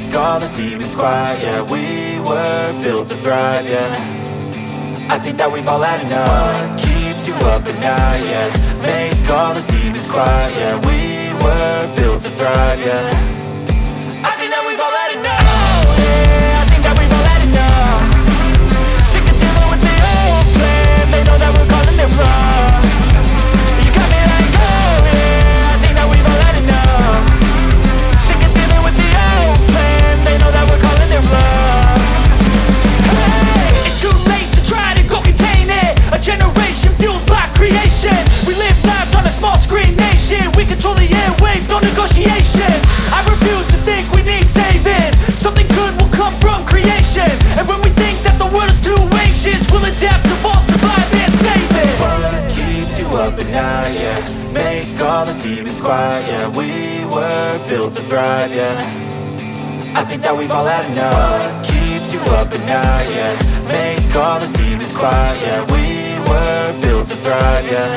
make all the demons quiet. Yeah, we were built to thrive, yeah. I think that we've all had enough. What keeps you up at night, yeah. Make all the demons quiet, yeah. We were built to thrive, yeah. I think that we've all had enough. Oh, yeah, I think that we've all had enough. Sick of dealing with the old plan. They know that we're calling it wrong. You got me like, oh yeah, I think that we've all had enough. Sick of dealing with the old plan. They know that we're calling it wrong. Hey, it's too late to try to go contain it. A generation fueled by creation. We live lives on a small screen nation. We control the airwaves, no negotiation. I refuse to think we need saving. Something good will come from creation. And when we think that the world is too anxious, we'll adapt, evolve, survive and save it. What keeps you up at night, yeah. Make all the demons quiet, yeah. We were built to thrive, yeah. I think that we've all had enough. What keeps you up at night, yeah. Make all the demons quiet, yeah. We were built to thrive, yeah.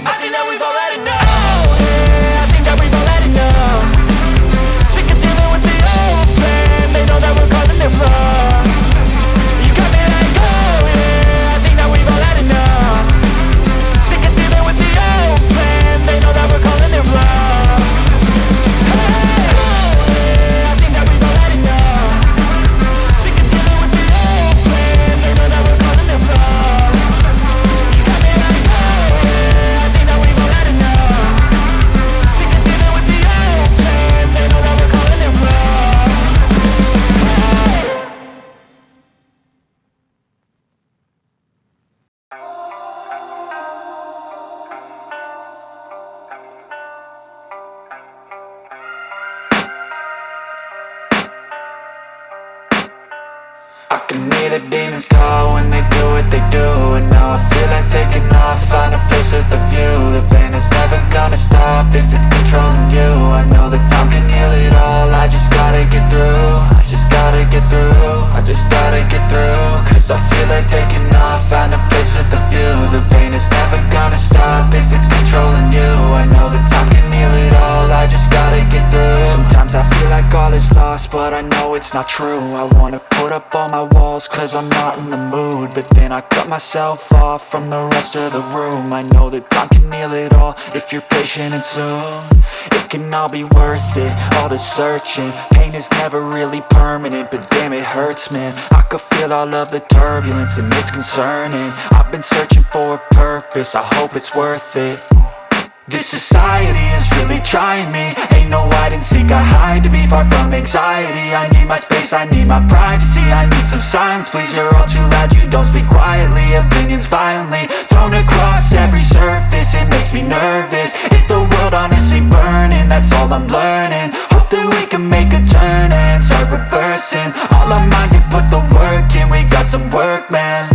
I think that we've all had enough. Oh yeah, I think that we've all had enough. Sick of dealing with the old plan. They know that we're calling it wrong. You got me like, oh yeah, I think that we've all had enough. Sick of dealing with the old plan. They know that we're calling it wrong. Hey, oh yeah, I think that we've all had enough. Sick of dealing with the old plan. They know that we're calling it wrong. You got me like, oh yeah, I think that we've all had enough. Sick of dealing with the old plan. They know that we're calling it wrong. I can hear the demons call when they do what they do. And now I feel like taking off, find a place with a view. The pain is never gonna stop if it's controlling you. I know that time can heal it all, I just gotta get through. I just gotta get through, I just gotta get through. Cause I feel like taking off, find a place with a view. The pain is never gonna stop if it's controlling you. I know that time can heal it all, I just gotta get through. Sometimes I feel like all is lost, but I know it's not true. I wanna put up all my walls cause I'm not in the mood. But then I cut myself off from the rest of the room. I know that time can heal it all if you're patient and soon. It can all be worth it, all the searching. Pain is never really permanent, but damn it hurts, man. I could feel all of the turbulence and it's concerning. I've been searching for a purpose, I hope it's worth it. This society is really trying me. Ain't no hide and seek, I hide to be far from anxiety. I need my space, I need my privacy. I need some silence, please, you're all too loud. You don't speak quietly, opinions violently thrown across every surface. It makes me nervous, is the world honestly burning? That's all I'm learning. Hope that we can make a turn and start reversing all our minds and put the work in. We got some work, man.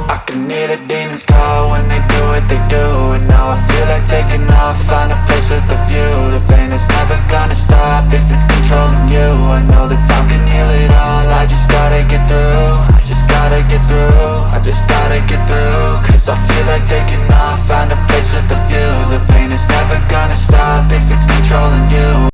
I can hear the demons call when they do what they do. And now I feel like taking off, find a place with a view. The pain is never gonna stop if it's